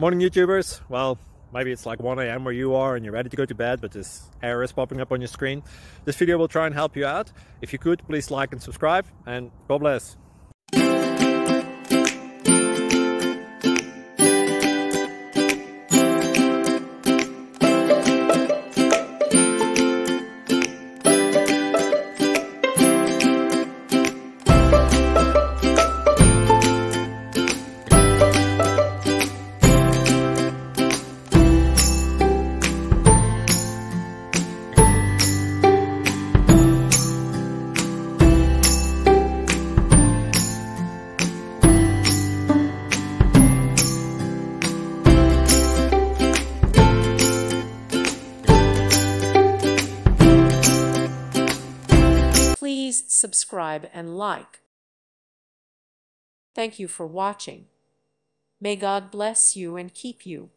Morning YouTubers. Well, maybe it's like 1 a.m. where you are and you're ready to go to bed, but this error is popping up on your screen. This video will try and help you out. If you could, please like and subscribe, and God bless. Please subscribe and like. Thank you for watching. May God bless you and keep you.